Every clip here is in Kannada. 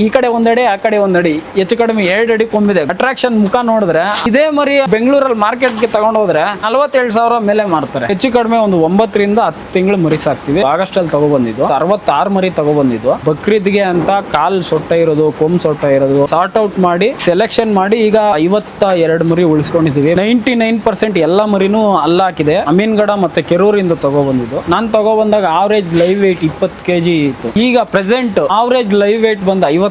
ಈ ಕಡೆ ಒಂದಡಿ ಆ ಕಡೆ ಒಂದಡಿ ಹೆಚ್ಚು ಕಡಿಮೆ 2 ಅಡಿ ಕೊಂಬಿದೆ. ಅಟ್ರಾಕ್ಷನ್ ಮುಖ ನೋಡಿದ್ರೆ ಇದೇ ಮರಿ ಬೆಂಗಳೂರಲ್ಲಿ ಮಾರ್ಕೆಟ್ಗೆ ತಗೊಂಡು ಹೋದ್ರೆ 47,000 ಮೇಲೆ ಮಾರ್ತಾರೆ. ಹೆಚ್ಚು ಕಡಿಮೆ ಒಂದು 9 ರಿಂದ 10 ತಿಂಗಳು ಮರಿ ಸಾಕ್ತಿವಿ. ಆಗಸ್ಟ್ ಅಲ್ಲಿ ತಗೊಬಂದಿದ್ದು 66 ಮರಿ ತಗೊಬಂದಿದ್ದು. ಬಕ್ರೀದ್ಗೆ ಅಂತ ಕಾಲ್ ಸೊಟ್ಟ ಇರೋದು, ಕೊಂಬ್ ಸೊಟ್ಟ ಇರೋದು ಸಾರ್ಟ್ ಔಟ್ ಮಾಡಿ ಸೆಲೆಕ್ಷನ್ ಮಾಡಿ ಈಗ 52 ಮರಿ ಉಳಿಸ್ಕೊಂಡಿದೀವಿ. 99% ಎಲ್ಲ ಮರಿನೂ ಅಲ್ಲಾಕಿದೆ. ಅಮೀನ್ಗಡ ಮತ್ತೆ ಕೆರೂರಿಂದ ತಗೊಬಂದಿದ್ದು. ನಾನು ತಗೊಬಂದಾಗ ಆವರೇಜ್ ಲೈವ್ ವೇಟ್ 20 kg ಇತ್ತು. ಈಗ ಪ್ರೆಸೆಂಟ್ ಆವರೇಜ್ ಲೈವ್ ವೇಟ್ ಬಂದು 58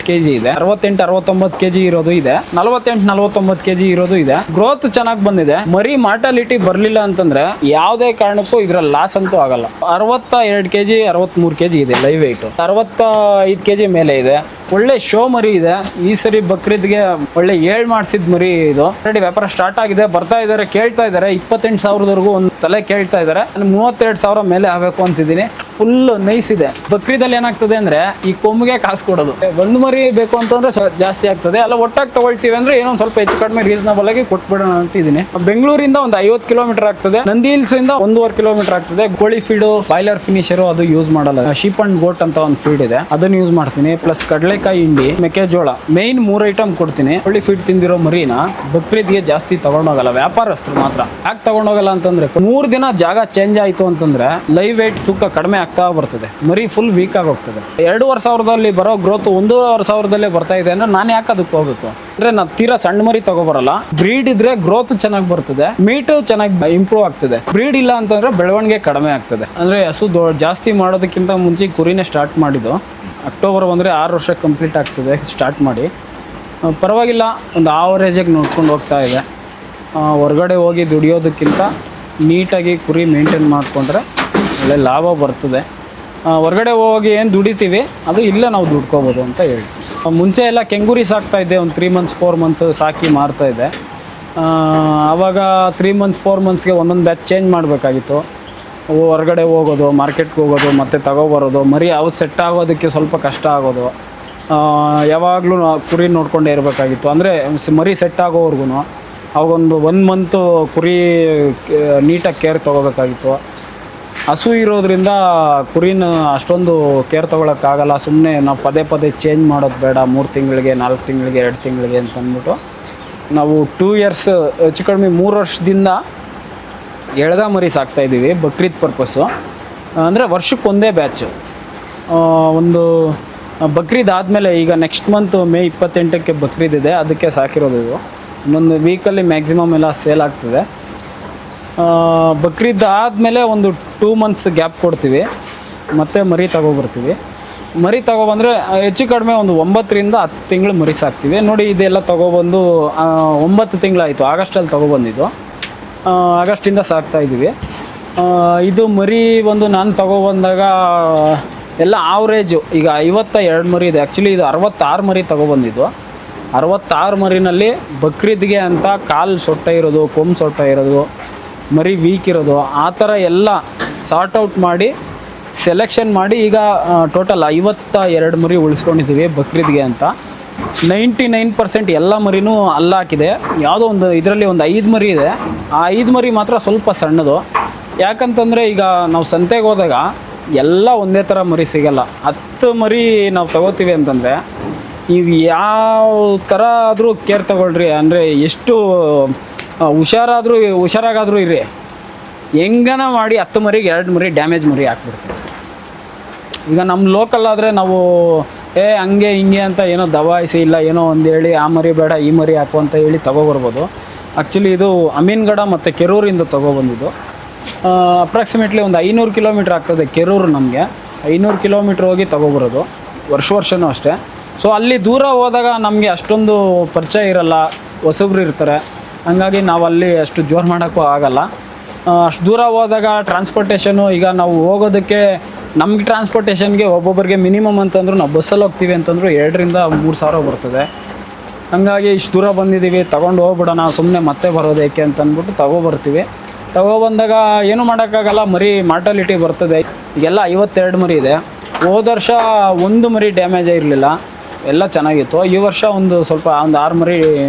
kg ಇದೆ. 68-69 kg ಇರೋದು ಇದೆ, 48-49 kg ಇರೋದು ಇದೆ. ಗ್ರೋತ್ ಚೆನ್ನಾಗಿ ಬಂದಿದೆ. ಮರಿ ಮಾರ್ಟಾಲಿಟಿ ಬರ್ಲಿಲ್ಲ ಅಂತಂದ್ರೆ ಯಾವುದೇ ಕಾರಣಕ್ಕೂ ಇದ್ರಲ್ಲಿ ಲಾಸ್ ಅಂತೂ ಆಗಲ್ಲ. 62 kg 63 kg ಇದೆ ಲೈವ್ ವೇಟ್. 65 kg ಮೇಲೆ ಇದೆ. ಒಳ್ಳೆ ಶೋ ಮರಿ ಇದೆ. ಈ ಸರಿ ಬಕ್ರೀದ್ಗೆ ಒಳ್ಳೆ 7 ಮಾಡಿಸಿದ ಮರಿ ಇದು. ಆಲ್ರೆಡಿ ವ್ಯಾಪಾರ ಸ್ಟಾರ್ಟ್ ಆಗಿದೆ. ಬರ್ತಾ ಇದಾರೆ, ಕೇಳ್ತಾ ಇದಾರೆ. 28,000 ಒಂದು ತಲೆ ಕೇಳ್ತಾ ಇದಾರೆ. 32,000 ಮೇಲೆ ಆಗಬೇಕು ಅಂತಿದ್ದೀನಿ. ಫುಲ್ ನೈಸ್ ಇದೆ. ಬಕ್ರೀದಲ್ಲಿ ಏನಾಗ್ತದೆ ಅಂದ್ರೆ ಈ ಕೊಂಬಿಗೆ ಕಾಸು ಕೊಡೋದು. ಒಂದು ಮರಿ ಬೇಕು ಅಂತಂದ್ರೆ ಜಾಸ್ತಿ ಆಗ್ತದೆ. ಅಲ್ಲ ಒಟ್ಟಾಗಿ ತಗೊಳ್ತೀವಿ ಅಂದ್ರೆ ಏನೋ ಸ್ವಲ್ಪ ಹೆಚ್ಚು ಕಡಿಮೆ ರೀಸನಬಲ್ ಆಗಿ ಕೊಟ್ಬಿಡೋಣ ಅಂತಿದ್ದೀನಿ. ಬೆಂಗಳೂರಿಂದ ಒಂದು 50 ಕಿಲೋಮೀಟರ್ ಆಗ್ತದೆ. ನಂದಿ ಹಿಲ್ಸ್ ಇಂದ 1.5 ಕಿಲೋಮೀಟರ್ ಆಗ್ತದೆ. ಕೋಳಿ ಫೀಡು, ಬಾಯ್ಲರ್ ಫಿನಿಶರು ಅದು ಯೂಸ್ ಮಾಡಲ್ಲ. ಶೀಪ್ ಅಂಡ್ ಗೋಟ್ ಅಂತ ಒಂದು ಫೀಡ್ ಇದೆ, ಅದನ್ನ ಯೂಸ್ ಮಾಡ್ತೀನಿ. ಪ್ಲಸ್ ಕಡಲೆಕಾಯಿ ಹಿಂಡಿ, ಮೆಕ್ಕೆಜೋಳ, ಮೇನ್ 3 ಐಟಮ್ ಕೊಡ್ತೀನಿ. ಕೋಳಿ ಫೀಡ್ ತಿಂದಿರೋ ಮರಿನ ಬಕ್ರೀದ್ಗೆ ಜಾಸ್ತಿ ತಗೊಂಡೋಗಲ್ಲ, ವ್ಯಾಪಾರಸ್ಥರು ಮಾತ್ರ. ಯಾಕೆ ತಗೊಂಡೋಗಲ್ಲ ಅಂತಂದ್ರೆ 3 ದಿನ ಜಾಗ ಚೇಂಜ್ ಆಯ್ತು ಅಂತಂದ್ರೆ ಲೈವ್ ವೇಟ್ ತೂಕ ಕಡಿಮೆ ಆಗ್ತಾ ಬರ್ತದೆ. ಮರಿ ಫುಲ್ ವೀಕ್ ಆಗಿ ಹೋಗ್ತದೆ. 2,500 ಬರೋ ಗ್ರೋತ್ 1,500 ಬರ್ತಾ ಇದೆ ಅಂದ್ರೆ ನಾನು ಯಾಕೆ ಅದಕ್ಕೆ ಹೋಗ್ಬೇಕು ಅಂದ್ರೆ ನಾನು ತೀರಾ ಸಣ್ಣ ಮರಿ ತಗೋಬರಲ್ಲ. ಬ್ರೀಡ್ ಇದ್ರೆ ಗ್ರೋತ್ ಚೆನ್ನಾಗಿ ಬರ್ತದೆ, ಮೀಟ್ ಚೆನ್ನಾಗಿ ಇಂಪ್ರೂವ್ ಆಗ್ತದೆ. ಬ್ರೀಡ್ ಇಲ್ಲ ಅಂತಂದ್ರೆ ಬೆಳವಣಿಗೆ ಕಡಿಮೆ ಆಗ್ತದೆ. ಅಂದ್ರೆ ಹಸು ಜಾಸ್ತಿ ಮಾಡೋದಕ್ಕಿಂತ ಮುಂಚೆ ಕುರಿನೇ ಸ್ಟಾರ್ಟ್ ಮಾಡಿದ್ದು. ಅಕ್ಟೋಬರ್ ಬಂದರೆ 6 ವರ್ಷ ಕಂಪ್ಲೀಟ್ ಆಗ್ತದೆ ಸ್ಟಾರ್ಟ್ ಮಾಡಿ. ಪರವಾಗಿಲ್ಲ, ಒಂದು ಆವರೇಜಾಗಿ ನೋಡ್ಕೊಂಡು ಹೋಗ್ತಾ ಇದೆ. ಹೊರಗಡೆ ಹೋಗಿ ದುಡಿಯೋದಕ್ಕಿಂತ ನೀಟಾಗಿ ಕುರಿ ಮೇಂಟೈನ್ ಮಾಡಿಕೊಂಡ್ರೆ ಒಳ್ಳೆ ಲಾಭ ಬರ್ತದೆ. ಹೊರಗಡೆ ಹೋಗಿ ಏನು ದುಡಿತೀವಿ ಅದು ಇಲ್ಲೇ ನಾವು ದುಡ್ಕೋಬೋದು ಅಂತ ಹೇಳ್ತೀವಿ. ಮುಂಚೆ ಎಲ್ಲ ಕೆಂಗೂರಿ ಸಾಕ್ತಾ ಇದ್ದೆ. ಒಂದು 3 months 4 months ಸಾಕಿ ಮಾರ್ತಾ ಇದ್ದೆ. ಆವಾಗ 3 months 4 monthsಗೆ ಒಂದೊಂದು ಬ್ಯಾಚ್ ಚೇಂಜ್ ಮಾಡಬೇಕಾಗಿತ್ತು. ಹೊರಗಡೆ ಹೋಗೋದು, ಮಾರ್ಕೆಟ್ಗೆ ಹೋಗೋದು, ಮತ್ತೆ ತಗೊಬರೋದು. ಮರಿ ಅವ್ರು ಸೆಟ್ ಆಗೋದಕ್ಕೆ ಸ್ವಲ್ಪ ಕಷ್ಟ ಆಗೋದು. ಯಾವಾಗಲೂ ಕುರಿ ನೋಡ್ಕೊಂಡೇ ಇರಬೇಕಾಗಿತ್ತು. ಅಂದರೆ ಮರಿ ಸೆಟ್ ಆಗೋವರೆಗೂ ಅವಾಗೊಂದು 1 month ಕುರಿ ನೀಟಾಗಿ ಕೇರ್ ತೊಗೋಬೇಕಾಗಿತ್ತು. ಹಸು ಇರೋದ್ರಿಂದ ಕುರಿನ ಅಷ್ಟೊಂದು ಕೇರ್ ತೊಗೊಳಕ್ಕಾಗಲ್ಲ. ಸುಮ್ಮನೆ ನಾವು ಪದೇ ಚೇಂಜ್ ಮಾಡೋದು ಬೇಡ. 3 ತಿಂಗಳಿಗೆ 4 ತಿಂಗಳಿಗೆ 2 ತಿಂಗಳಿಗೆ ಅಂತ ಅಂದ್ಬಿಟ್ಟು ನಾವು 2 years ಹೆಚ್ಚು ಕಡಿಮೆ 3 ವರ್ಷದಿಂದ ಎಳ್ಗ ಮರಿ ಸಾಕ್ತಾಯಿದ್ದೀವಿ ಬಕ್ರೀದ್ ಪರ್ಪಸ್ಸು. ಅಂದರೆ ವರ್ಷಕ್ಕೆ ಒಂದೇ ಬ್ಯಾಚು. ಒಂದು ಬಕ್ರೀದ್ ಆದಮೇಲೆ ಈಗ ನೆಕ್ಸ್ಟ್ ಮಂತ್ ಮೇ 28ಕ್ಕೆ ಬಕ್ರೀದ್ ಇದೆ, ಅದಕ್ಕೆ ಸಾಕಿರೋದು ಇದು. ಇನ್ನೊಂದು ವೀಕಲ್ಲಿ ಮ್ಯಾಕ್ಸಿಮಮ್ ಎಲ್ಲ ಸೇಲ್ ಆಗ್ತದೆ. ಬಕ್ರೀದ್ ಆದಮೇಲೆ ಒಂದು 2 months ಗ್ಯಾಪ್ ಕೊಡ್ತೀವಿ, ಮತ್ತು ಮರಿ ತಗೊಬರ್ತೀವಿ. ಮರಿ ತಗೊಬಂದರೆ ಹೆಚ್ಚು ಕಡಿಮೆ ಒಂದು 9 ರಿಂದ 10 ತಿಂಗಳು ಮರಿ ಸಾಕ್ತೀವಿ. ನೋಡಿ ಇದೆಲ್ಲ ತಗೊಬಂದು 9 ತಿಂಗಳಾಯಿತು. ಆಗಸ್ಟಲ್ಲಿ ತಗೊಬಂದಿದ್ದು. ಆಗಸ್ಟಿಂದ ಸಾಕ್ತಾಯಿದ್ದೀವಿ. ಇದು ಮರಿ ಒಂದು ನಾನು ತಗೊಬಂದಾಗ ಎಲ್ಲ ಆವ್ರೇಜು ಈಗ 52 ಮರಿ ಇದೆ. ಆ್ಯಕ್ಚುಲಿ ಇದು 66 ಮರಿ ತಗೊಬಂದಿದ್ದು. 66 ಮರಿನಲ್ಲಿ ಬಕ್ರೀದ್ಗೆ ಅಂತ ಕಾಲು ಸೊಟ್ಟ ಇರೋದು, ಕೊಂಬ್ ಸೊಟ್ಟ ಇರೋದು, ಮರಿ ವೀಕ್ ಇರೋದು, ಆ ಥರ ಎಲ್ಲ ಸಾರ್ಟ್ ಔಟ್ ಮಾಡಿ ಸೆಲೆಕ್ಷನ್ ಮಾಡಿ ಈಗ ಟೋಟಲ್ 52 ಮರಿ ಉಳಿಸ್ಕೊಂಡಿದ್ದೀವಿ ಬಕ್ರೀದ್ಗೆ ಅಂತ. 99% ಎಲ್ಲ ಮರಿನೂ ಅಲ್ಲಾಕಿದೆ. ಯಾವುದೋ ಒಂದು ಇದರಲ್ಲಿ ಒಂದು 5 ಮರಿ ಇದೆ. ಆ 5 ಮರಿ ಮಾತ್ರ ಸ್ವಲ್ಪ ಸಣ್ಣದು. ಯಾಕಂತಂದರೆ ಈಗ ನಾವು ಸಂತೆಗೆ ಹೋದಾಗ ಎಲ್ಲ ಒಂದೇ ಥರ ಮರಿ ಸಿಗಲ್ಲ. 10 ಮರಿ ನಾವು ತಗೋತೀವಿ ಅಂತಂದರೆ ನೀವು ಯಾವ ಥರ ಆದರೂ ಕೇರ್ ತಗೊಳ್ರಿ, ಅಂದರೆ ಎಷ್ಟು ಹುಷಾರಾಗಾದರೂ ಇರಿ, ಹೆಂಗನ ಮಾಡಿ 10 ಮರಿಗೆ 2 ಮರಿ ಡ್ಯಾಮೇಜ್ ಮರಿ ಹಾಕ್ಬಿಡ್ತೀವಿ. ಈಗ ನಮ್ಮ ಲೋಕಲ್ ಆದರೆ ನಾವು ಹಂಗೆ ಹಿಂಗೆ ಅಂತ ಏನೋ ದಬಾಯಿಸಿ ಇಲ್ಲ ಏನೋ ಒಂದು ಹೇಳಿ ಆ ಮರಿ ಬೇಡ ಈ ಮರಿ ಹಾಕು ಅಂತ ಹೇಳಿ ತಗೊಬರ್ಬೋದು. ಆ್ಯಕ್ಚುಲಿ ಇದು ಅಮೀನ್ಗಡ ಮತ್ತು ಕೆರೂರಿಂದ ತಗೊಬಂದಿದ್ದು. ಅಪ್ರಾಕ್ಸಿಮೇಟ್ಲಿ ಒಂದು 500 ಕಿಲೋಮೀಟ್ರ್ ಆಗ್ತದೆ ಕೆರೂರು. ನಮಗೆ 500 ಕಿಲೋಮೀಟ್ರ್ ಹೋಗಿ ತಗೊಬರೋದು ವರ್ಷವೂ ಅಷ್ಟೇ. ಸೊ ಅಲ್ಲಿ ದೂರ ಹೋದಾಗ ನಮಗೆ ಅಷ್ಟೊಂದು ಪರಿಚಯ ಇರಲ್ಲ, ಹೊಸಬ್ರು ಇರ್ತಾರೆ. ಹಂಗಾಗಿ ನಾವು ಅಲ್ಲಿ ಅಷ್ಟು ಜೋರು ಮಾಡೋಕ್ಕೂ ಆಗಲ್ಲ. ಅಷ್ಟು ದೂರ ಹೋದಾಗ ಟ್ರಾನ್ಸ್ಪೋರ್ಟೇಷನು, ಈಗ ನಾವು ಹೋಗೋದಕ್ಕೆ ನಮಗೆ ಟ್ರಾನ್ಸ್ಪೋರ್ಟೇಷನ್ಗೆ ಒಬ್ಬೊಬ್ಬರಿಗೆ ಮಿನಿಮಮ್ ಅಂತಂದ್ರು ನಾವು ಬಸ್ಸಲ್ಲಿ ಹೋಗ್ತೀವಿ ಅಂತಂದ್ರು 2 ರಿಂದ 3 ಸಾವಿರ ಬರ್ತದೆ. ಹಂಗಾಗಿ ಇಷ್ಟು ದೂರ ಬಂದಿದ್ದೀವಿ, ತೊಗೊಂಡು ಹೋಗ್ಬಿಡೋಣ ಸುಮ್ಮನೆ ಮತ್ತೆ ಬರೋದು ಏಕೆ ಅಂತ ಅಂದ್ಬಿಟ್ಟು ತಗೊಬರ್ತೀವಿ. ತಗೊಬಂದಾಗ ಏನೂ ಮಾಡೋಕ್ಕಾಗಲ್ಲ, ಮರಿ ಮಾರ್ಟಾಲಿಟಿ ಬರ್ತದೆ. ಈಗೆಲ್ಲ 52 ಮರಿ ಇದೆ. ಹೋದ ವರ್ಷ 1 ಮರಿ ಡ್ಯಾಮೇಜ್ ಇರಲಿಲ್ಲ, ಎಲ್ಲ ಚೆನ್ನಾಗಿತ್ತು. ಈ ವರ್ಷ ಒಂದು 6 ಮರಿ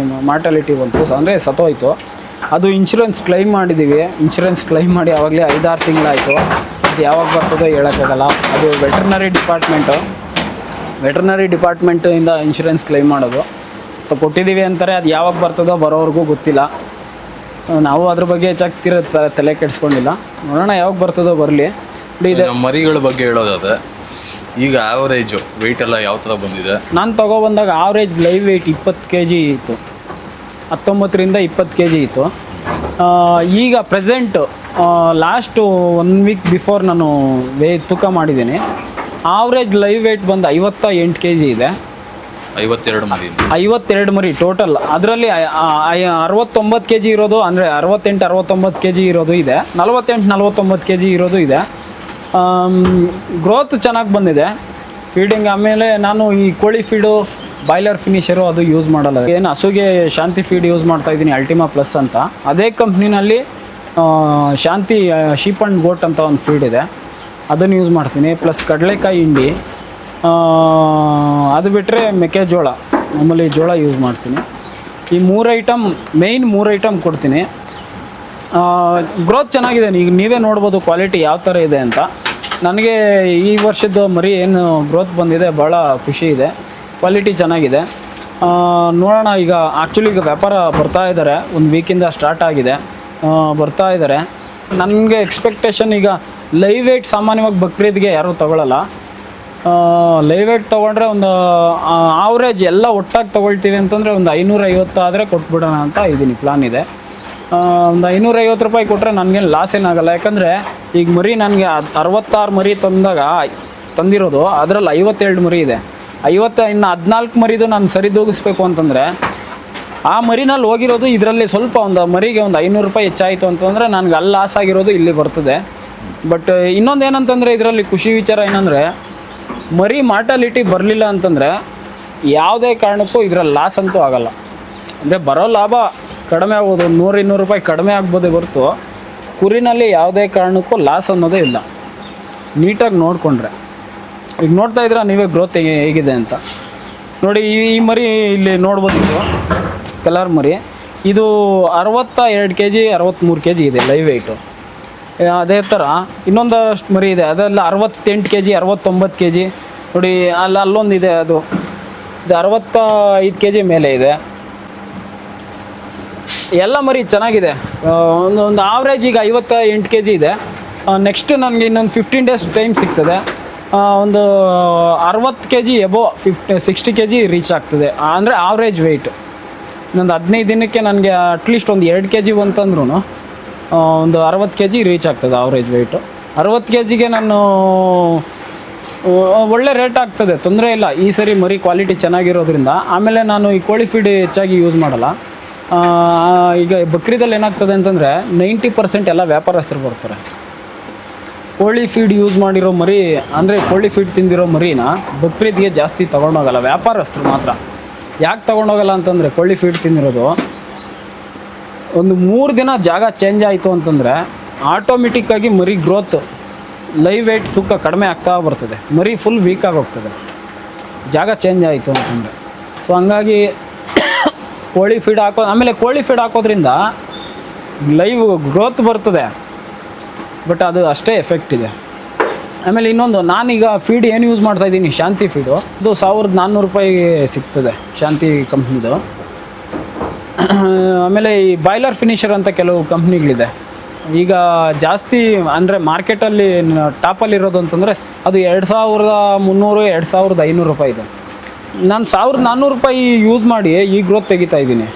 ಮಾರ್ಟಾಲಿಟಿ ಬಂತು, ಅಂದರೆ ಸತ್ತೋಯ್ತು. ಅದು ಇನ್ಶೂರೆನ್ಸ್ ಕ್ಲೈಮ್ ಮಾಡಿದ್ದೀವಿ. ಇನ್ಶೂರೆನ್ಸ್ ಕ್ಲೈಮ್ ಮಾಡಿ ಆವಾಗಲೇ 5-6 ತಿಂಗಳಾಯಿತು. ಅದು ಯಾವಾಗ ಬರ್ತದೋ ಹೇಳೋಕ್ಕಾಗಲ್ಲ. ಅದು ವೆಟರ್ನರಿ ಡಿಪಾರ್ಟ್ಮೆಂಟು ವೆಟರ್ನರಿ ಡಿಪಾರ್ಟ್ಮೆಂಟಿಂದ ಇನ್ಶೂರೆನ್ಸ್ ಕ್ಲೈಮ್ ಮಾಡೋದು ಕೊಟ್ಟಿದ್ದೀವಿ ಅಂತಾರೆ. ಅದು ಯಾವಾಗ ಬರ್ತದೋ ಬರೋವರೆಗೂ ಗೊತ್ತಿಲ್ಲ. ನಾವು ಅದ್ರ ಬಗ್ಗೆ ಹೆಚ್ಚಾಗಿ ತಲೆ ಕೆಡಿಸ್ಕೊಂಡಿಲ್ಲ. ನೋಡೋಣ ಯಾವಾಗ ಬರ್ತದೋ ಬರಲಿ. ಮರಿಗಳ ಬಗ್ಗೆ ಹೇಳೋದಾದ್ರೆ ಈಗ ಆವರೇಜು ವೆಯ್ಟ್ ಎಲ್ಲ ಯಾವ ಥರ ಬಂದಿದೆ? ನಾನು ತೊಗೊಬಂದಾಗ ಆವ್ರೇಜ್ ಲೈವ್ ವೆಯ್ಟ್ 20 kg ಇತ್ತು, 19ರಿಂದ 20 kg ಇತ್ತು. ಈಗ ಪ್ರೆಸೆಂಟು ಲಾಸ್ಟು 1 ವೀಕ್ ಬಿಫೋರ್ ನಾನು ತೂಕ ಮಾಡಿದ್ದೀನಿ. ಆವ್ರೇಜ್ ಲೈವ್ ವೆಯ್ಟ್ ಬಂದು 58 kg ಇದೆ. 52 ಮರಿ ಟೋಟಲ್. ಅದರಲ್ಲಿ 69 kg ಇರೋದು, ಅಂದರೆ 68-69 kg ಇರೋದು ಇದೆ, 48-49 kg ಇರೋದು ಇದೆ. ಗ್ರೋತ್ ಚೆನ್ನಾಗಿ ಬಂದಿದೆ. ಫೀಡಿಂಗ್ ಆಮೇಲೆ ನಾನು ಈ ಕೋಳಿ ಫೀಡು, ಬಾಯ್ಲರ್ ಫಿನಿಷರು ಅದು ಯೂಸ್ ಮಾಡಲ್ಲ. ಏನು ಹಸುಗೆ ಶಾಂತಿ ಫೀಡ್ ಯೂಸ್ ಮಾಡ್ತಾಯಿದ್ದೀನಿ, ಅಲ್ಟಿಮಾ ಪ್ಲಸ್ ಅಂತ. ಅದೇ ಕಂಪ್ನಿನಲ್ಲಿ ಶಾಂತಿ ಶೀಪ್ ಆ್ಯಂಡ್ ಗೋಟ್ ಅಂತ ಒಂದು ಫೀಡ್ ಇದೆ, ಅದನ್ನು ಯೂಸ್ ಮಾಡ್ತೀನಿ. ಪ್ಲಸ್ ಕಡಲೆಕಾಯಿ ಹಿಂಡಿ, ಅದು ಬಿಟ್ಟರೆ ಮೆಕ್ಕೆಜೋಳ, ಮಾಮೂಲಿ ಜೋಳ ಯೂಸ್ ಮಾಡ್ತೀನಿ. ಈ 3 ಐಟಮ್ ಮೇಯ್ನ್ 3 ಐಟಮ್ ಕೊಡ್ತೀನಿ. ಗ್ರೋತ್ ಚೆನ್ನಾಗಿದೆ. ಈಗ ನೀವೇ ನೋಡ್ಬೋದು ಕ್ವಾಲಿಟಿ ಯಾವ ಥರ ಇದೆ ಅಂತ. ನನಗೆ ಈ ವರ್ಷದ ಮರಿ ಏನು ಗ್ರೋತ್ ಬಂದಿದೆ ಭಾಳ ಖುಷಿ ಇದೆ. ಕ್ವಾಲಿಟಿ ಚೆನ್ನಾಗಿದೆ. ನೋಡೋಣ. ಈಗ ಆ್ಯಕ್ಚುಲಿ ಈಗ ವ್ಯಾಪಾರ ಬರ್ತಾ ಇದ್ದಾರೆ, 1 ವೀಕಿಂದ ಸ್ಟಾರ್ಟ್ ಆಗಿದೆ, ಬರ್ತಾ ಇದ್ದಾರೆ. ನನಗೆ ಎಕ್ಸ್ಪೆಕ್ಟೇಷನ್ ಈಗ ಲೈವ್ ವೇಟ್ ಸಾಮಾನ್ಯವಾಗಿ ಬಕ್ರೀದ್ಗೆ ಯಾರೂ ತೊಗೊಳ್ಳಲ್ಲ. ಲೈವ್ ವೇಟ್ ತೊಗೊಂಡ್ರೆ ಒಂದು ಆವ್ರೇಜ್ ಎಲ್ಲ ಒಟ್ಟಾಗಿ ತೊಗೊಳ್ತೀವಿ ಅಂತಂದರೆ ಒಂದು 550 ಆದರೆ ಕೊಟ್ಬಿಡೋಣ ಅಂತ ಇದ್ದೀನಿ, ಪ್ಲಾನ್ ಇದೆ. ಒಂದು 550 ರೂಪಾಯಿ ಕೊಟ್ಟರೆ ನನಗೇನು ಲಾಸ್ ಏನಾಗಲ್ಲ. ಯಾಕಂದರೆ ಈಗ ಮರಿ ನನಗೆ 66 ಮರಿ ತಂದಿರೋದು, ಅದರಲ್ಲಿ 52 ಮರಿ ಇದೆ. ಇನ್ನು 14 ಮರಿದು ನಾನು ಸರಿದೂಗಿಸ್ಬೇಕು ಅಂತಂದರೆ ಆ ಮರಿನಲ್ಲಿ ಹೋಗಿರೋದು ಇದರಲ್ಲಿ ಸ್ವಲ್ಪ ಒಂದು ಮರಿಗೆ ಒಂದು 500 ರೂಪಾಯಿ ಹೆಚ್ಚಾಯಿತು ಅಂತಂದರೆ ನನಗೆ ಅಲ್ಲಿ ಲಾಸ್ ಆಗಿರೋದು ಇಲ್ಲಿ ಬರ್ತದೆ. ಬಟ್ ಇನ್ನೊಂದು ಏನಂತಂದರೆ ಇದರಲ್ಲಿ ಖುಷಿ ವಿಚಾರ ಏನಂದರೆ ಮರಿ ಮಾರ್ಟಾಲಿಟಿ ಬರಲಿಲ್ಲ ಅಂತಂದರೆ ಯಾವುದೇ ಕಾರಣಕ್ಕೂ ಇದರಲ್ಲಿ ಲಾಸ್ ಅಂತೂ ಆಗೋಲ್ಲ. ಅಂದರೆ ಬರೋ ಲಾಭ ಕಡಿಮೆ ಆಗ್ಬೋದು, 100-200 ರೂಪಾಯಿ ಕಡಿಮೆ ಆಗ್ಬೋದೇ ಹೊರತು ಕುರಿನಲ್ಲಿ ಯಾವುದೇ ಕಾರಣಕ್ಕೂ ಲಾಸ್ ಅನ್ನೋದೇ ಇಲ್ಲ, ನೀಟಾಗಿ ನೋಡಿಕೊಂಡ್ರೆ. ಈಗ ನೋಡ್ತಾ ಇದ್ರೆ ನೀವೇ ಗ್ರೋತ್ ಹೇಗಿದೆ ಅಂತ ನೋಡಿ. ಈ ಮರಿ ಇಲ್ಲಿ ನೋಡ್ಬೋದು, ಇದು ಕಲರ್ ಮರಿ. ಇದು 62 kg 63 kg ಇದೆ ಲೈವ್ ವೆಯ್ಟು. ಅದೇ ಥರ ಇನ್ನೊಂದಷ್ಟು ಮರಿ ಇದೆ, ಅದೆಲ್ಲ 68 kg 69 kg ನೋಡಿ. ಅಲ್ಲೊಂದಿದೆ, ಅದು 65 kg ಮೇಲೆ ಇದೆ. ಎಲ್ಲ ಮರಿ ಚೆನ್ನಾಗಿದೆ. ಒಂದು ಆವ್ರೇಜ್ ಈಗ 58 kg ಇದೆ. ನೆಕ್ಸ್ಟ್ ನನಗೆ ಇನ್ನೊಂದು 15 ಡೇಸ್ ಟೈಮ್ ಸಿಗ್ತದೆ, ಒಂದು 60 kg ಎಬೋ 60 kg ರೀಚ್ ಆಗ್ತದೆ. ಅಂದರೆ ಆವ್ರೇಜ್ ವೆಯ್ಟ್ ಇನ್ನೊಂದು 15 ದಿನಕ್ಕೆ ನನಗೆ ಅಟ್ಲೀಸ್ಟ್ ಒಂದು 2 kg ಅಂತಂದ್ರೂ ಒಂದು 60 kg ರೀಚ್ ಆಗ್ತದೆ ಆವ್ರೇಜ್ ವೆಯ್ಟು. 60 kgಗೆ ನಾನು ಒಳ್ಳೆ ರೇಟ್ ಆಗ್ತದೆ, ತೊಂದರೆ ಇಲ್ಲ. ಈ ಸರಿ ಮರಿ ಕ್ವಾಲಿಟಿ ಚೆನ್ನಾಗಿರೋದ್ರಿಂದ. ಆಮೇಲೆ ನಾನು ಈ ಕೋಳಿ ಫೀಡ್ ಹೆಚ್ಚಾಗಿ ಯೂಸ್ ಮಾಡಲ್ಲ. ಈಗ ಬಕ್ರೀದಲ್ಲಿ ಏನಾಗ್ತದೆ ಅಂತಂದರೆ 90% ಎಲ್ಲ ವ್ಯಾಪಾರಸ್ಥರು ಬರ್ತಾರೆ. ಕೋಳಿ ಫೀಡ್ ಯೂಸ್ ಮಾಡಿರೋ ಮರಿ, ಅಂದರೆ ಕೋಳಿ ಫೀಡ್ ತಿಂದಿರೋ ಮರಿನ ಬಕ್ರೀದ್ಗೆ ಜಾಸ್ತಿ ತೊಗೊಂಡೋಗಲ್ಲ, ವ್ಯಾಪಾರಸ್ಥರು ಮಾತ್ರ. ಯಾಕೆ ತೊಗೊಂಡೋಗಲ್ಲ ಅಂತಂದರೆ ಕೋಳಿ ಫೀಡ್ ತಿಂದಿರೋದು ಒಂದು 3 ದಿನ ಜಾಗ ಚೇಂಜ್ ಆಯಿತು ಅಂತಂದರೆ ಆಟೋಮೆಟಿಕ್ಕಾಗಿ ಮರಿ ಗ್ರೋತ್, ಲೈವ್ ವೇಟ್ ತೂಕ ಕಡಿಮೆ ಆಗ್ತಾ ಬರ್ತದೆ, ಮರಿ ಫುಲ್ ವೀಕಾಗಿ ಹೋಗ್ತದೆ ಜಾಗ ಚೇಂಜ್ ಆಯಿತು ಅಂತಂದರೆ. ಸೊ ಹಂಗಾಗಿ ಕೋಳಿ ಫೀಡ್ ಆಮೇಲೆ ಕೋಳಿ ಫೀಡ್ ಹಾಕೋದ್ರಿಂದ ಲೈವ್ ಗ್ರೋತ್ ಬರ್ತದೆ, ಬಟ್ ಅದು ಅಷ್ಟೇ ಎಫೆಕ್ಟ್ ಇದೆ. ಆಮೇಲೆ ಇನ್ನೊಂದು, ನಾನೀಗ ಫೀಡ್ ಏನು ಯೂಸ್ ಮಾಡ್ತಾಯಿದ್ದೀನಿ, ಶಾಂತಿ ಫೀಡು. ಅದು 1400 ರೂಪಾಯಿ ಸಿಗ್ತದೆ ಶಾಂತಿ ಕಂಪ್ನಿದು. ಆಮೇಲೆ ಈ ಬಾಯ್ಲರ್ ಫಿನಿಷರ್ ಅಂತ ಕೆಲವು ಕಂಪ್ನಿಗಳಿದೆ. ಈಗ ಜಾಸ್ತಿ ಅಂದರೆ ಮಾರ್ಕೆಟಲ್ಲಿ ಟಾಪಲ್ಲಿರೋದು ಅಂತಂದರೆ ಅದು 2300 2500 ರೂಪಾಯಿ ಇದೆ. ನಾನು 1400 ರೂಪಾಯಿ ಯೂಸ್ ಮಾಡಿ ಈ ಗ್ರೋತ್ ತೆಗಿತಾ ಇದ್ದೀನಿ.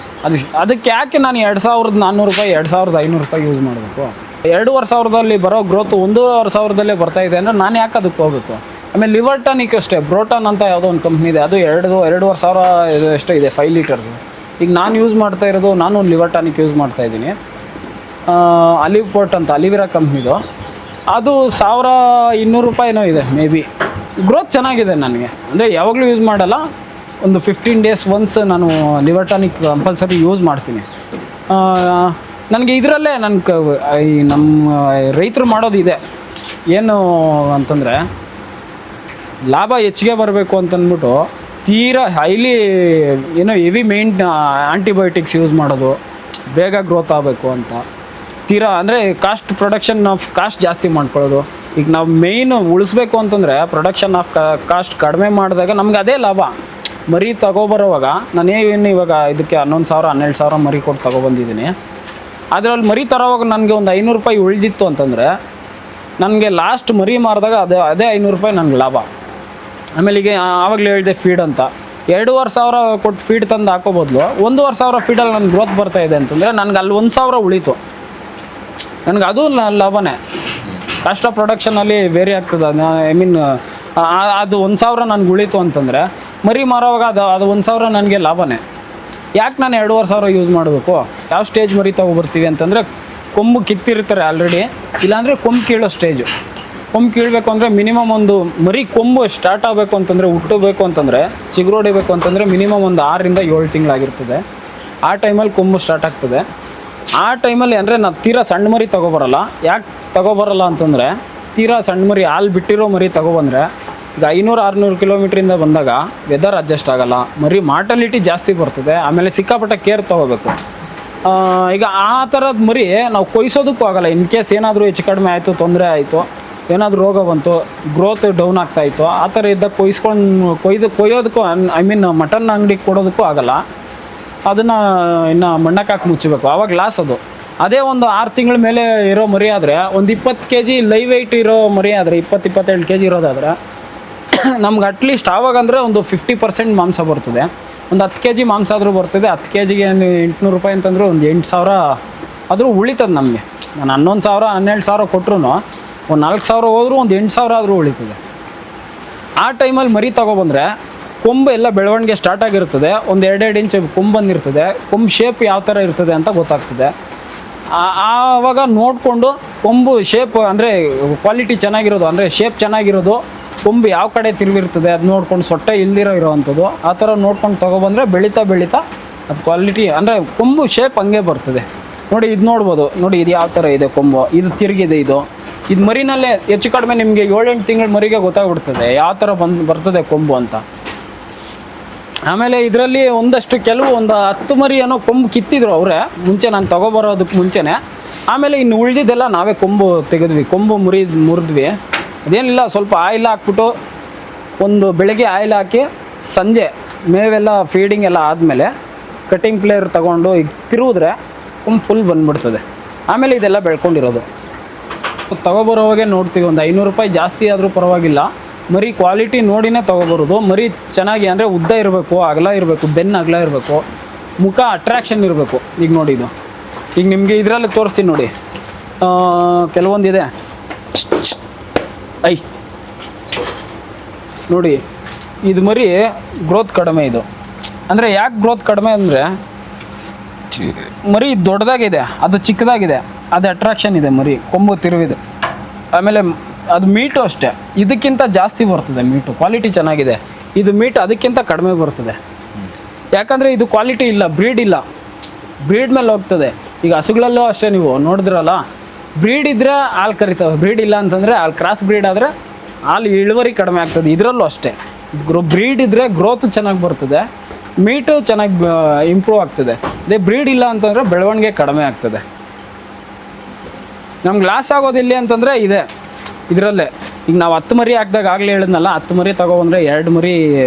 ಅದಕ್ಕೆ ಯಾಕೆ ನಾನು 2400 ರೂಪಾಯಿ 2500 ರೂಪಾಯಿ ಯೂಸ್ ಮಾಡಬೇಕು? 2500ದಲ್ಲಿ ಬರೋ ಗ್ರೋತ್ 1500ದಲ್ಲೇ ಬರ್ತಾ ಇದೆ ಅಂದರೆ ನಾನು ಯಾಕೆ ಅದಕ್ಕೆ ಹೋಗಬೇಕು? ಆಮೇಲೆ ಲಿವರ್ ಟಾನಿಕ್ ಅಷ್ಟೇ, ಬ್ರೋಟಾನ್ ಅಂತ ಯಾವುದೋ ಒಂದು ಕಂಪ್ನಿ ಇದೆ, ಅದು 2500 ಎಷ್ಟೋ ಇದೆ 5 ಲೀಟರ್ಸು. ಈಗ ನಾನು ಯೂಸ್ ಮಾಡ್ತಾ ಇರೋದು, ನಾನು ಲಿವರ್ ಟಾನಿಕ್ ಯೂಸ್ ಮಾಡ್ತಾಯಿದ್ದೀನಿ, ಅಲಿವ್ ಪೋರ್ಟ್ ಅಂತ, ಅಲಿವಿರಾ ಕಂಪ್ನಿದು. ಅದು 1200 ರೂಪಾಯಿನೋ ಇದೆ ಮೇ ಬಿ. ಗ್ರೋತ್ ಚೆನ್ನಾಗಿದೆ ನನಗೆ. ಅಂದರೆ ಯಾವಾಗಲೂ ಯೂಸ್ ಮಾಡಲ್ಲ, ಒಂದು 15 ಡೇಸ್ ಒನ್ಸ್ ನಾನು ಲಿವರ್ ಟಾನಿಕ್ ಕಂಪಲ್ಸರಿ ಯೂಸ್ ಮಾಡ್ತೀನಿ. ನನಗೆ ಇದರಲ್ಲೇ ಈ ನಮ್ಮ ರೈತರು ಮಾಡೋದು ಇದೆ ಏನು ಅಂತಂದರೆ, ಲಾಭ ಹೆಚ್ಚಿಗೆ ಬರಬೇಕು ಅಂತಂದ್ಬಿಟ್ಟು ತೀರಾ ಹೈಲಿ ಹೆವಿ ಆ್ಯಂಟಿಬಯೋಟಿಕ್ಸ್ ಯೂಸ್ ಮಾಡೋದು, ಬೇಗ ಗ್ರೋತ್ ಆಗಬೇಕು ಅಂತ ತೀರಾ ಅಂದರೆ ಪ್ರೊಡಕ್ಷನ್ ಆಫ್ ಕಾಸ್ಟ್ ಜಾಸ್ತಿ ಮಾಡ್ಕೊಳ್ಳೋದು. ಈಗ ನಾವು ಮೇಯ್ನು ಉಳಿಸ್ಬೇಕು ಅಂತಂದರೆ ಪ್ರೊಡಕ್ಷನ್ ಆಫ್ ಕಾಸ್ಟ್ ಕಡಿಮೆ ಮಾಡಿದಾಗ ನಮ್ಗೆ ಅದೇ ಲಾಭ. ಮರಿ ತಗೊಬರೋವಾಗ ನಾನೇನು ಇವಾಗ ಇದಕ್ಕೆ 11,000 12,000 ಮರಿ ಕೊಟ್ಟು ತಗೊಬಂದಿದ್ದೀನಿ. ಅದರಲ್ಲಿ ಮರಿ ತರೋವಾಗ ನನಗೆ ಒಂದು 500 ರೂಪಾಯಿ ಉಳಿದಿತ್ತು ಅಂತಂದರೆ ನನಗೆ ಲಾಸ್ಟ್ ಮರಿ ಮಾರಿದಾಗ ಅದೇ 500 ರೂಪಾಯಿ ನನಗೆ ಲಾಭ. ಆಮೇಲೆ ಈಗ ಆವಾಗಲೇ ಹೇಳಿದೆ ಫೀಡ್ ಅಂತ, 2,500 ಕೊಟ್ಟು ಫೀಡ್ ತಂದು ಹಾಕೋ ಬದಲು 1,500 ಫೀಡಲ್ಲಿ ನನಗೆ ಗ್ರೋತ್ ಬರ್ತಾ ಇದೆ ಅಂತಂದರೆ ನನಗೆ ಅಲ್ಲಿ 1,000 ಉಳೀತು. ನನಗೆ ಅದು ಲಾಭನೇ. ಕಾಸ್ಟ್ ಆಫ್ ಪ್ರೊಡಕ್ಷನಲ್ಲಿ ವೇರಿ ಆಗ್ತದೆ. ಐ ಮೀನ್ ಅದು 1,000 ನನಗೆ ಉಳೀತು ಅಂತಂದರೆ ಮರಿ ಮಾರೋವಾಗ ಅದು 1,000 ನನಗೆ ಲಾಭನೇ. ಯಾಕೆ ನಾನು 2,500 ಯೂಸ್ ಮಾಡಬೇಕು? ಯಾವ ಸ್ಟೇಜ್ ಮರಿ ತೊಗೊಬರ್ತೀವಿ ಅಂತಂದರೆ ಕೊಂಬು ಕಿತ್ತಿರ್ತಾರೆ ಆಲ್ರೆಡಿ, ಇಲ್ಲಾಂದರೆ ಕೊಂಬು ಕೀಳೋ ಸ್ಟೇಜು. ಕೊಂಬು ಕೀಳಬೇಕು ಅಂದರೆ ಮಿನಿಮಮ್ ಒಂದು ಮರಿ ಕೊಂಬು ಸ್ಟಾರ್ಟ್ ಆಗಬೇಕು ಅಂತಂದರೆ, ಹುಟ್ಟಬೇಕು ಅಂತಂದರೆ, ಚಿಗುರೊಡಿಬೇಕು ಅಂತಂದರೆ ಮಿನಿಮಮ್ ಒಂದು 6 ರಿಂದ 7 ತಿಂಗಳಾಗಿರ್ತದೆ. ಆ ಟೈಮಲ್ಲಿ ಕೊಂಬು ಸ್ಟಾರ್ಟ್ ಆಗ್ತದೆ. ಆ ಟೈಮಲ್ಲಿ ಅಂದರೆ ನಾನು ತೀರಾ ಸಣ್ಣ ಮರಿ ತೊಗೊಬರಲ್ಲ. ಯಾಕೆ ತೊಗೊಬರಲ್ಲ ಅಂತಂದರೆ ತೀರಾ ಸಣ್ಣ ಮರಿ ಹಾಲು ಬಿಟ್ಟಿರೋ ಮರಿ ತೊಗೊಬಂದರೆ ಈಗ 500-600 ಕಿಲೋಮೀಟ್ರಿಂದ ಬಂದಾಗ ವೆದರ್ ಅಡ್ಜಸ್ಟ್ ಆಗೋಲ್ಲ, ಮರಿ ಮಾರ್ಟಾಲಿಟಿ ಜಾಸ್ತಿ ಬರ್ತದೆ. ಆಮೇಲೆ ಸಿಕ್ಕಾಪಟ್ಟೆ ಕೇರ್ ತೊಗೋಬೇಕು. ಈಗ ಆ ಥರದ ಮರಿ ನಾವು ಕೊಯ್ಸೋದಕ್ಕೂ ಆಗೋಲ್ಲ. ಇನ್ ಕೇಸ್ ಏನಾದರೂ ಹೆಚ್ಚು ಕಡಿಮೆ ಆಯಿತು, ತೊಂದರೆ ಆಯಿತು, ಏನಾದರೂ ರೋಗ ಬಂತು, ಗ್ರೋತ್ ಡೌನ್ ಆಗ್ತಾಯಿತ್ತು, ಆ ಥರ ಇದ್ದಾಗ ಕೊಯ್ಯೋದಕ್ಕೂ ಐ ಮೀನ್ ಮಟನ್ ಅಂಗಡಿಗೆ ಕೊಡೋದಕ್ಕೂ ಆಗೋಲ್ಲ. ಅದನ್ನು ಇನ್ನು ಮಣ್ಣಕ್ಕೆ ಹಾಕಿ ಮುಚ್ಚಬೇಕು, ಆವಾಗ ಲಾಸ್ ಅದು. ಅದೇ ಒಂದು 6 ತಿಂಗಳ ಮೇಲೆ ಇರೋ ಮರಿ ಆದರೆ, ಒಂದು 20 kg ಲೈವ್ ವೆಯ್ಟ್ ಇರೋ ಮರಿ ಆದರೆ, 20-22 kg ಇರೋದಾದರೆ ನಮ್ಗೆ ಅಟ್ಲೀಸ್ಟ್ ಆವಾಗಂದರೆ ಒಂದು 50% ಮಾಂಸ ಬರ್ತದೆ. ಒಂದು 10 kg ಮಾಂಸ ಆದರೂ ಬರ್ತದೆ. 10 kgಗೆ 800 ರೂಪಾಯಿ ಅಂತಂದರೆ ಒಂದು 8,000 ಆದರೂ ಉಳಿತದೆ ನಮಗೆ. ನಾನು 11,000-12,000 ಕೊಟ್ಟರು ಒಂದು 4,000 ಹೋದರೂ ಒಂದು 8,000 ಆದರೂ ಉಳಿತದೆ. ಆ ಟೈಮಲ್ಲಿ ಮರಿ ತೊಗೊಬಂದರೆ ಕೊಂಬು ಎಲ್ಲ ಬೆಳವಣಿಗೆ ಸ್ಟಾರ್ಟ್ ಆಗಿರ್ತದೆ. ಒಂದು 2-2 ಇಂಚ್ ಕೊಂಬು ಬಂದಿರ್ತದೆ. ಕೊಂಬು ಶೇಪ್ ಯಾವ ಥರ ಇರ್ತದೆ ಅಂತ ಗೊತ್ತಾಗ್ತದೆ. ಆವಾಗ ನೋಡಿಕೊಂಡು ಕೊಂಬು ಶೇಪ್ ಅಂದರೆ ಕ್ವಾಲಿಟಿ ಚೆನ್ನಾಗಿರೋದು, ಅಂದರೆ ಶೇಪ್ ಚೆನ್ನಾಗಿರೋದು, ಕೊಂಬು ಯಾವ ಕಡೆ ತಿರುಗಿರ್ತದೆ ಅದು ನೋಡ್ಕೊಂಡು, ಸೊಟ್ಟೆ ಇಲ್ದಿರೋ ಅಂಥದ್ದು ಆ ಥರ ನೋಡ್ಕೊಂಡು ತೊಗೊಬಂದರೆ ಬೆಳೀತಾ ಅದು ಕ್ವಾಲಿಟಿ ಅಂದರೆ ಕೊಂಬು ಶೇಪ್ ಹಂಗೆ ಬರ್ತದೆ. ನೋಡಿ ಇದು ನೋಡ್ಬೋದು, ನೋಡಿ ಇದು ಯಾವ ಥರ ಇದೆ ಕೊಂಬು, ಇದು ತಿರುಗಿದೆ. ಇದು ಮರಿನಲ್ಲೇ ಹೆಚ್ಚು ಕಡಿಮೆ ನಿಮಗೆ 7-8 ತಿಂಗಳ ಮರಿಗೆ ಗೊತ್ತಾಗ್ಬಿಡ್ತದೆ ಯಾವ ಥರ ಬರ್ತದೆ ಕೊಂಬು ಅಂತ. ಆಮೇಲೆ ಇದರಲ್ಲಿ ಒಂದಷ್ಟು ಒಂದು 10 ಮರಿ ಏನೋ ಕೊಂಬು ಕಿತ್ತಿದ್ರು ಅವರೇ ಮುಂಚೆ, ನಾನು ತೊಗೊಬರೋದಕ್ಕೆ ಮುಂಚೆನೇ. ಆಮೇಲೆ ಇನ್ನು ಉಳಿದಿದ್ದೆಲ್ಲ ನಾವೇ ಕೊಂಬು ತೆಗೆದ್ವಿ, ಕೊಂಬು ಮುರಿದ್ವಿ. ಅದೇನಿಲ್ಲ, ಸ್ವಲ್ಪ ಆಯಿಲ್ ಹಾಕ್ಬಿಟ್ಟು ಒಂದು ಬೆಳಗ್ಗೆ ಆಯಿಲ್ ಹಾಕಿ ಸಂಜೆ ಮೇವೆಲ್ಲ ಫೀಡಿಂಗ್ ಎಲ್ಲ ಆದಮೇಲೆ ಕಟ್ಟಿಂಗ್ ಪ್ಲೇಯರ್ ತೊಗೊಂಡು ಈಗ ತಿರುಗಿದ್ರೆ ಕೊಂಬು ಫುಲ್ ಬಂದುಬಿಡ್ತದೆ. ಆಮೇಲೆ ಇದೆಲ್ಲ ಬೆಳ್ಕೊಂಡಿರೋದು. ತೊಗೊಬರೋವಾಗೆ ನೋಡ್ತೀವಿ, ಒಂದು 500 ರೂಪಾಯಿ ಜಾಸ್ತಿ ಆದರೂ ಪರವಾಗಿಲ್ಲ, ಮರಿ ಕ್ವಾಲಿಟಿ ನೋಡಿನೇ ತೊಗೊಬರೋದು. ಮರಿ ಚೆನ್ನಾಗಿ ಅಂದರೆ ಉದ್ದ ಇರಬೇಕು, ಅಗಲ ಇರಬೇಕು, ಬೆನ್ನು ಅಗಲ ಇರಬೇಕು, ಮುಖ ಅಟ್ರಾಕ್ಷನ್ ಇರಬೇಕು. ಈಗ ನೋಡಿ ಇದು, ಈಗ ನಿಮಗೆ ಇದರಲ್ಲಿ ತೋರಿಸ್ತೀನಿ ನೋಡಿ, ಕೆಲವೊಂದಿದೆ. ನೋಡಿ ಇದು ಮರಿ ಗ್ರೋತ್ ಕಡಿಮೆ. ಇದು ಅಂದರೆ ಯಾಕೆ ಗ್ರೋತ್ ಕಡಿಮೆ ಅಂದರೆ ಮರಿ ದೊಡ್ಡದಾಗಿದೆ, ಅದು ಚಿಕ್ಕದಾಗಿದೆ, ಅದು ಅಟ್ರಾಕ್ಷನ್ ಇದೆ ಮರಿ, ಕೊಂಬು ತಿರುವಿದೆ. ಆಮೇಲೆ ಅದು ಮೀಟು ಅಷ್ಟೇ, ಇದಕ್ಕಿಂತ ಜಾಸ್ತಿ ಬರ್ತದೆ ಮೀಟು, ಕ್ವಾಲಿಟಿ ಚೆನ್ನಾಗಿದೆ. ಇದು ಮೀಟ್ ಅದಕ್ಕಿಂತ ಕಡಿಮೆ ಬರ್ತದೆ. ಯಾಕಂದರೆ ಇದು ಕ್ವಾಲಿಟಿ ಇಲ್ಲ, ಬ್ರೀಡ್ ಇಲ್ಲ, ಬ್ರೀಡ್ ಮೇಲೆ ಹೋಗ್ತದೆ. ಈಗ ಹಸುಗಳಲ್ಲೂ ಅಷ್ಟೇ, ನೀವು ನೋಡಿದ್ರಲ್ಲ, ಬ್ರೀಡ್ ಇದ್ದರೆ ಹಾಲು ಕರಿತವೆ, ಬ್ರೀಡ್ ಇಲ್ಲ ಅಂತಂದರೆ ಹಾಲು ಕ್ರಾಸ್ ಬ್ರೀಡ್ ಆದರೆ ಹಾಲು ಇಳುವರಿ ಕಡಿಮೆ ಆಗ್ತದೆ. ಇದರಲ್ಲೂ ಅಷ್ಟೇ, ಬ್ರೀಡ್ ಇದ್ದರೆ ಗ್ರೋತ್ ಚೆನ್ನಾಗಿ ಬರ್ತದೆ, ಮೀಟು ಚೆನ್ನಾಗಿ ಇಂಪ್ರೂವ್ ಆಗ್ತದೆ. ಅದೇ ಬ್ರೀಡ್ ಇಲ್ಲ ಅಂತಂದರೆ ಬೆಳವಣಿಗೆ ಕಡಿಮೆ ಆಗ್ತದೆ. ನಮ್ಗೆ ಲಾಸ್ ಆಗೋದಿಲ್ಲ ಅಂತಂದರೆ ಇದರಲ್ಲೇ. ಈಗ ನಾವು 10 ಮರಿ ಹಾಕಿದಾಗ ಆಗಲೇ ಹೇಳಿದ್ನಲ್ಲ, 10 ಮರಿ ತೊಗೊಬಂದರೆ 2 ಮರಿ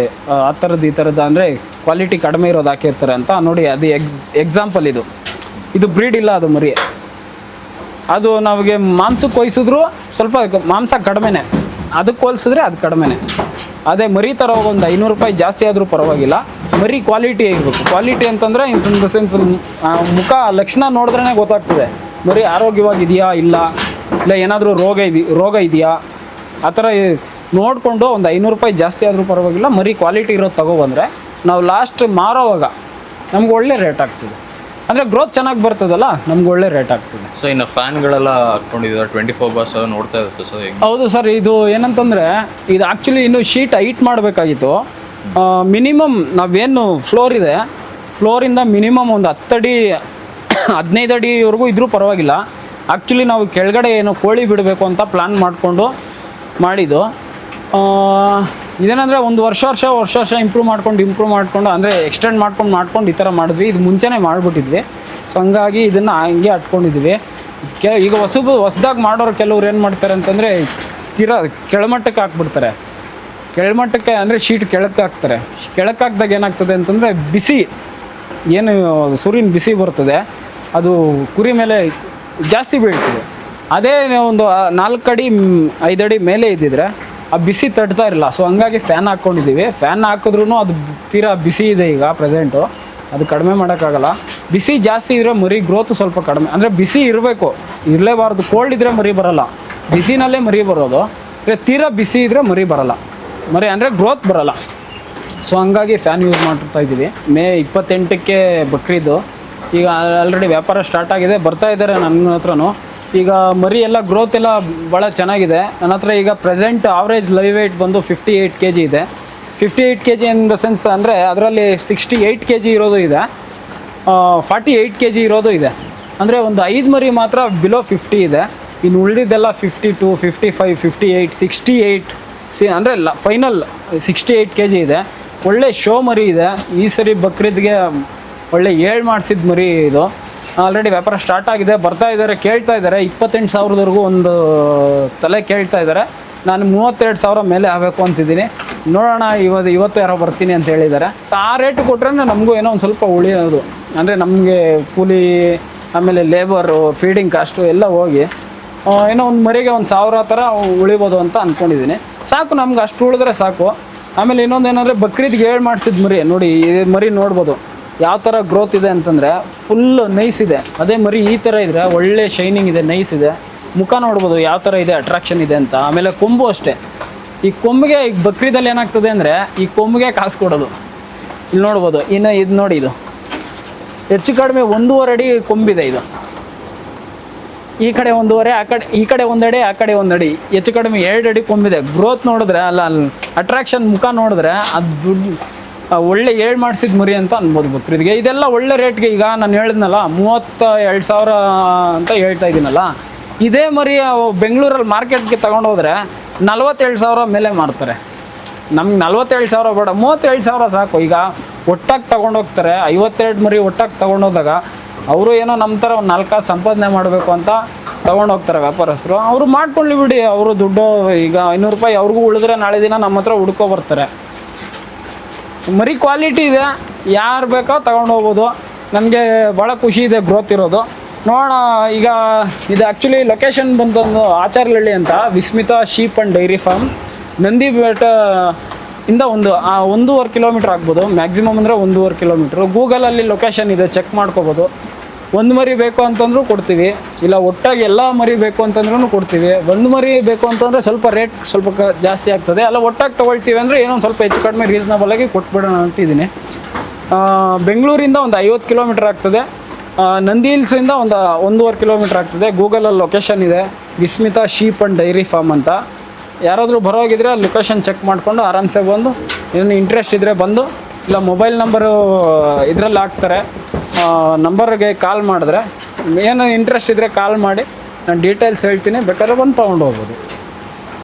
ಆ ಥರದ್ದು ಈ ಥರದ್ದು ಅಂದರೆ ಕ್ವಾಲಿಟಿ ಕಡಿಮೆ ಇರೋದು ಹಾಕಿರ್ತಾರೆ ಅಂತ ನೋಡಿ. ಅದು ಎಕ್ಸಾಂಪಲ್. ಇದು ಬ್ರೀಡ್ ಇಲ್ಲ, ಅದು ಮರಿ. ಅದು ನಮಗೆ ಮಾಂಸಕ್ಕೆ ಕೊಯ್ಸಿದ್ರು ಸ್ವಲ್ಪ ಮಾಂಸ ಕಡಿಮೆನೆ, ಅದಕ್ಕೆ ಹೋಲಿಸಿದ್ರೆ ಅದು ಕಡಿಮೆನೆ. ಅದೇ ಮರಿ ಥರ ಒಂದು 500 ರೂಪಾಯಿ ಜಾಸ್ತಿ ಆದರೂ ಪರವಾಗಿಲ್ಲ, ಮರಿ ಕ್ವಾಲಿಟಿ ಇರಬೇಕು. ಕ್ವಾಲಿಟಿ ಅಂತಂದರೆ ಇನ್ ದ ಸೆನ್ಸ್ ಮುಖ ಲಕ್ಷಣ ನೋಡಿದ್ರೇ ಗೊತ್ತಾಗ್ತದೆ ಮರಿ ಆರೋಗ್ಯವಾಗಿದೆಯಾ ಇಲ್ಲ ಏನಾದರೂ ರೋಗ ಇದೆಯಾ ಆ ಥರ ನೋಡಿಕೊಂಡು ಒಂದು 500 ರೂಪಾಯಿ ಜಾಸ್ತಿ ಆದರೂ ಪರವಾಗಿಲ್ಲ, ಮರಿ ಕ್ವಾಲಿಟಿ ಇರೋದು ತೊಗೊಬಂದರೆ ನಾವು ಲಾಸ್ಟ್ ಮಾರೋವಾಗ ನಮ್ಗೆ ಒಳ್ಳೆ ರೇಟ್ ಆಗ್ತದೆ. ಅಂದರೆ ಗ್ರೋತ್ ಚೆನ್ನಾಗಿ ಬರ್ತದಲ್ಲ, ನಮ್ಗೆ ಒಳ್ಳೆ ರೇಟ್ ಆಗ್ತದೆ. ಸೊ ಇನ್ನು ಫ್ಯಾನ್ಗಳೆಲ್ಲ ಹಾಕ್ಕೊಂಡಿದ್ದಾರೆ 24/7 ನೋಡ್ತಾ ಇರುತ್ತೆ ಸರ್. ಹೌದು ಸರ್, ಇದು ಏನಂತಂದರೆ ಇದು ಆ್ಯಕ್ಚುಲಿ ಇನ್ನೂ ಶೀಟ್ ಹೈಟ್ ಮಾಡಬೇಕಾಗಿತ್ತು. ಮಿನಿಮಮ್ ನಾವೇನು ಫ್ಲೋರ್ ಇದೆ, ಫ್ಲೋರಿಂದ ಮಿನಿಮಮ್ ಒಂದು 10 ಅಡಿ 15 ಅಡಿವರೆಗೂ ಇದ್ರೂ ಪರವಾಗಿಲ್ಲ. ಆ್ಯಕ್ಚುಲಿ ನಾವು ಕೆಳಗಡೆ ಏನೋ ಕೋಳಿ ಬಿಡಬೇಕು ಅಂತ ಪ್ಲ್ಯಾನ್ ಮಾಡಿದ್ದು. ಇದೇನಂದರೆ ಒಂದು ವರ್ಷ ಇಂಪ್ರೂವ್ ಮಾಡ್ಕೊಂಡು ಅಂದರೆ ಎಕ್ಸ್ಟೆಂಡ್ ಮಾಡ್ಕೊಂಡು ಈ ಥರ ಮಾಡಿದ್ವಿ. ಇದು ಮುಂಚೆನೇ ಮಾಡಿಬಿಟ್ಟಿದ್ವಿ. ಸೊ ಹಂಗಾಗಿ ಇದನ್ನು ಹಂಗೆ ಅಟ್ಕೊಂಡಿದ್ವಿ. ಈಗ ಹೊಸದಾಗಿ ಮಾಡೋರು ಕೆಲವ್ರು ಏನು ಮಾಡ್ತಾರೆ ಅಂತಂದರೆ ತೀರಾ ಕೆಳಮಟ್ಟಕ್ಕೆ ಹಾಕ್ಬಿಡ್ತಾರೆ. ಕೆಳಮಟ್ಟಕ್ಕೆ ಅಂದರೆ ಶೀಟ್ ಕೆಳಕ್ಕೆ ಹಾಕ್ತಾರೆ. ಕೆಳಕ್ಕೆ ಹಾಕಿದಾಗ ಏನಾಗ್ತದೆ ಅಂತಂದರೆ ಬಿಸಿ ಏನು ಸೂರ್ಯನ ಬಿಸಿ ಬರ್ತದೆ ಅದು ಕುರಿ ಮೇಲೆ ಜಾಸ್ತಿ ಬೀಳ್ತದೆ. ಅದೇ ಒಂದು 4 ಅಡಿ 5 ಅಡಿ ಮೇಲೆ ಇದ್ದಿದ್ರೆ ಆ ಬಿಸಿ ತಡ್ತಾ ಇರಲ್ಲ. ಸೊ ಹಂಗಾಗಿ ಫ್ಯಾನ್ ಹಾಕ್ಕೊಂಡಿದ್ದೀವಿ. ಫ್ಯಾನ್ ಹಾಕಿದ್ರೂ ಅದು ತೀರಾ ಬಿಸಿ ಇದೆ ಈಗ ಪ್ರೆಸೆಂಟು. ಅದು ಕಡಿಮೆ ಮಾಡೋಕ್ಕಾಗಲ್ಲ. ಬಿಸಿ ಜಾಸ್ತಿ ಇದ್ದರೆ ಮರಿ ಗ್ರೋತ್ ಸ್ವಲ್ಪ ಕಡಿಮೆ, ಅಂದರೆ ಬಿಸಿ ಇರಬೇಕು, ಇರಲೇಬಾರ್ದು. ಕೋಲ್ಡ್ ಇದ್ದರೆ ಮರಿ ಬರೋಲ್ಲ, ಬಿಸಿನಲ್ಲೇ ಮರಿ ಬರೋದು. ತೀರಾ ಬಿಸಿ ಇದ್ದರೆ ಮರಿ ಬರೋಲ್ಲ, ಮರಿ ಅಂದರೆ ಗ್ರೋತ್ ಬರೋಲ್ಲ. ಸೊ ಹಂಗಾಗಿ ಫ್ಯಾನ್ ಯೂಸ್ ಮಾಡ್ತಾ ಇದ್ದೀವಿ. ಮೇ 28ಕ್ಕೆ ಬಕ್ರೀದು. ಈಗ ಆಲ್ರೆಡಿ ವ್ಯಾಪಾರ ಸ್ಟಾರ್ಟ್ ಆಗಿದೆ, ಬರ್ತಾ ಇದ್ದಾರೆ ನನ್ನ ಹತ್ರನೂ. ಈಗ ಮರಿ ಎಲ್ಲ ಗ್ರೋತ್ ಎಲ್ಲ ಭಾಳ ಚೆನ್ನಾಗಿದೆ. ನನ್ನ ಹತ್ರ ಈಗ ಪ್ರೆಸೆಂಟ್ ಆವ್ರೇಜ್ ಲೈವ್ ವೆಯ್ಟ್ ಬಂದು 58 kg ಇದೆ. 58 kg ಇನ್ ದ ಸೆನ್ಸ್ ಅಂದರೆ ಅದರಲ್ಲಿ 68 kg ಇರೋದು ಇದೆ, 48 kg ಇರೋದು ಇದೆ. ಅಂದರೆ ಒಂದು 5 ಮರಿ ಮಾತ್ರ ಬಿಲೋ 50 ಇದೆ. ಇನ್ನು ಉಳಿದಿದ್ದೆಲ್ಲ 52, 55, 58, 68 ಅಂದರೆ ಫೈನಲ್ 68 kg ಇದೆ. ಒಳ್ಳೆ ಶೋ ಮರಿ ಇದೆ. ಈ ಸರಿ ಬಕ್ರೀದ್ಗೆ ಒಳ್ಳೆ 7 ಮಾಡಿಸಿದ ಮರಿ ಇದು. ಆಲ್ರೆಡಿ ವ್ಯಾಪಾರ ಸ್ಟಾರ್ಟ್ ಆಗಿದೆ, ಬರ್ತಾ ಇದ್ದಾರೆ, ಕೇಳ್ತಾ ಇದ್ದಾರೆ. 28,000ವರೆಗೂ ಒಂದು ತಲೆ ಕೇಳ್ತಾ ಇದ್ದಾರೆ. ನಾನು 32,000 ಮೇಲೆ ಆಗಬೇಕು ಅಂತಿದ್ದೀನಿ. ನೋಡೋಣ, ಇವತ್ತು ಯಾರೋ ಬರ್ತೀನಿ ಅಂತ ಹೇಳಿದ್ದಾರೆ. ಆ ರೇಟ್ ಕೊಟ್ಟರೆ ನಮಗೂ ಏನೋ ಒಂದು ಸ್ವಲ್ಪ ಉಳಿಯೋದು, ಅಂದರೆ ನಮಗೆ ಕೂಲಿ, ಆಮೇಲೆ ಲೇಬರು, ಫೀಡಿಂಗ್ ಕಾಸ್ಟು ಎಲ್ಲ ಹೋಗಿ ಏನೋ ಒಂದು ಮರಿಗೆ 1,000 ಥರ ಉಳಿಬೋದು ಅಂತ ಅಂದ್ಕೊಂಡಿದ್ದೀನಿ. ಸಾಕು, ನಮ್ಗೆ ಅಷ್ಟು ಉಳಿದ್ರೆ ಸಾಕು. ಆಮೇಲೆ ಇನ್ನೊಂದು ಏನಂದರೆ ಬಕ್ರೀದ್ಗೆ 7 ಮಾಡಿಸಿದ ಮರಿ ನೋಡಿ, ಈ ಮರಿ ನೋಡ್ಬೋದು ಯಾವ ಥರ ಗ್ರೋತ್ ಇದೆ ಅಂತಂದರೆ ಫುಲ್ ನೈಸ್ ಇದೆ. ಅದೇ ಮರಿ ಈ ಥರ ಇದ್ದರೆ ಒಳ್ಳೆ ಶೈನಿಂಗ್ ಇದೆ, ನೈಸ್ ಇದೆ. ಮುಖ ನೋಡ್ಬೋದು ಯಾವ ಥರ ಇದೆ, ಅಟ್ರಾಕ್ಷನ್ ಇದೆ ಅಂತ. ಆಮೇಲೆ ಕೊಂಬು ಅಷ್ಟೇ. ಈ ಕೊಂಬಿಗೆ ಈಗ ಬಕ್ರೀದಲ್ಲಿ ಏನಾಗ್ತದೆ ಅಂದರೆ ಈ ಕೊಂಬಿಗೆ ಕಾಸು ಕೊಡೋದು. ಇಲ್ಲಿ ನೋಡ್ಬೋದು, ಇನ್ನು ಇದು ನೋಡಿ, ಇದು ಹೆಚ್ಚು ಕಡಿಮೆ 1.5 ಅಡಿ ಕೊಂಬಿದೆ. ಇದು ಈ ಕಡೆ 1.5, ಈ ಕಡೆ 1 ಅಡಿ, ಆ ಕಡೆ 1 ಅಡಿ, ಹೆಚ್ಚು ಕಡಿಮೆ 2 ಅಡಿ ಕೊಂಬಿದೆ. ಗ್ರೋತ್ ನೋಡಿದ್ರೆ ಅಲ್ಲಿ ಅಟ್ರಾಕ್ಷನ್ ಮುಖ ನೋಡಿದ್ರೆ ಅದು ದುಡ್ಡು ಒಳ್ಳೆ 7 ಮಾಡಿಸಿದ ಮರಿ ಅಂತ ಅನ್ಬೋದು ಬಕ್ರೀದ್ಗೆ. ಇದೆಲ್ಲ ಒಳ್ಳೆ ರೇಟ್ಗೆ, ಈಗ ನಾನು ಹೇಳಿದ್ನಲ್ಲ 32,000 ಅಂತ ಹೇಳ್ತಾ ಇದ್ದೀನಲ್ಲ, ಇದೇ ಮರಿ ಬೆಂಗಳೂರಲ್ಲಿ ಮಾರ್ಕೆಟ್ಗೆ ತೊಗೊಂಡೋದ್ರೆ 47,000 ಮೇಲೆ ಮಾರ್ತಾರೆ. ನಮ್ಗೆ 47,000 ಬೇಡ, 37,000 ಸಾಕು. ಈಗ ಒಟ್ಟಾಗಿ ತೊಗೊಂಡೋಗ್ತಾರೆ, 52 ಮರಿ ಒಟ್ಟಾಗಿ ತೊಗೊಂಡೋದಾಗ ಅವರು ಏನೋ ನಮ್ಮ ಥರ ಒಂದು 4 ಕಾಸು ಸಂಪಾದನೆ ಮಾಡಬೇಕು ಅಂತ ತೊಗೊಂಡೋಗ್ತಾರೆ ವ್ಯಾಪಾರಸ್ಥರು. ಅವರು ಮಾಡ್ಕೊಳ್ಳಿ ಬಿಡಿ, ಅವರು ದುಡ್ಡು ಈಗ 500 ರೂಪಾಯಿ ಅವ್ರಿಗೂ ಉಳಿದ್ರೆ ನಾಳೆ ದಿನ ನಮ್ಮ ಹತ್ರ ಹುಡ್ಕೊ ಬರ್ತಾರೆ. ಮರಿ ಕ್ವಾಲಿಟಿ ಇದೆ, ಯಾರು ಬೇಕೋ ತೊಗೊಂಡು ಹೋಗ್ಬೋದು. ನನಗೆ ಭಾಳ ಖುಷಿ ಇದೆ ಗ್ರೋತ್ ಇರೋದು. ನೋಡೋಣ, ಈಗ ಇದು ಆ್ಯಕ್ಚುಲಿ ಲೊಕೇಶನ್ ಬಂದೊಂದು ಆಚಾರ್ಲಹಳ್ಳಿ ಅಂತ, Vismita sheep and dairy farm, Nandi Betta ಇಂದ 1.5 ಕಿಲೋಮೀಟ್ರ್ ಆಗ್ಬೋದು, ಮ್ಯಾಕ್ಸಿಮಮ್ ಅಂದರೆ 1.5 ಕಿಲೋಮೀಟ್ರು. ಗೂಗಲಲ್ಲಿ ಲೊಕೇಶನ್ ಇದೆ, ಚೆಕ್ ಮಾಡ್ಕೋಬೋದು. ಒಂದು ಮರಿ ಬೇಕು ಅಂತಂದ್ರೂ ಕೊಡ್ತೀವಿ, ಇಲ್ಲ ಒಟ್ಟಾಗಿ ಎಲ್ಲ ಮರಿ ಬೇಕು ಅಂತಂದ್ರೂ ಕೊಡ್ತೀವಿ. ಒಂದು ಮರಿ ಬೇಕು ಅಂತಂದರೆ ಸ್ವಲ್ಪ ರೇಟ್ ಸ್ವಲ್ಪ ಜಾಸ್ತಿ ಆಗ್ತದೆ, ಅಲ್ಲ ಒಟ್ಟಾಗಿ ತೊಗೊಳ್ತೀವಿ ಅಂದರೆ ಏನೋ ಒಂದು ಸ್ವಲ್ಪ ಹೆಚ್ಚು ಕಡಿಮೆ ರೀಸನಬಲಾಗಿ ಕೊಟ್ಬಿಡೋಣ ಅಂತಿದ್ದೀನಿ. ಬೆಂಗಳೂರಿಂದ ಒಂದು 50 ಕಿಲೋಮೀಟ್ರ್ ಆಗ್ತದೆ, ನಂದಿ ಹಿಲ್ಸಿಂದ ಒಂದು 1.5 ಕಿಲೋಮೀಟ್ರ್ ಆಗ್ತದೆ. ಗೂಗಲಲ್ಲಿ ಲೊಕೇಶನ್ ಇದೆ, Vismita sheep and dairy farm ಅಂತ. ಯಾರಾದರೂ ಬರೋಗಿದ್ರೆ ಲೊಕೇಶನ್ ಚೆಕ್ ಮಾಡಿಕೊಂಡು ಆರಾಮ್ಸೆ ಬಂದು, ಏನು ಇಂಟ್ರೆಸ್ಟ್ ಇದ್ದರೆ ಬಂದು, ಇಲ್ಲ ಮೊಬೈಲ್ ನಂಬರು ಇದರಲ್ಲಿ ಹಾಕ್ತಾರೆ, ನಂಬರ್ಗೆ ಕಾಲ್ ಮಾಡಿದ್ರೆ, ಏನು ಇಂಟ್ರೆಸ್ಟ್ ಇದ್ದರೆ ಕಾಲ್ ಮಾಡಿ, ನಾನು ಡೀಟೇಲ್ಸ್ ಹೇಳ್ತೀನಿ, ಬೇಕಾದ್ರೆ ಬಂದು ತೊಗೊಂಡು ಹೋಗ್ಬೋದು.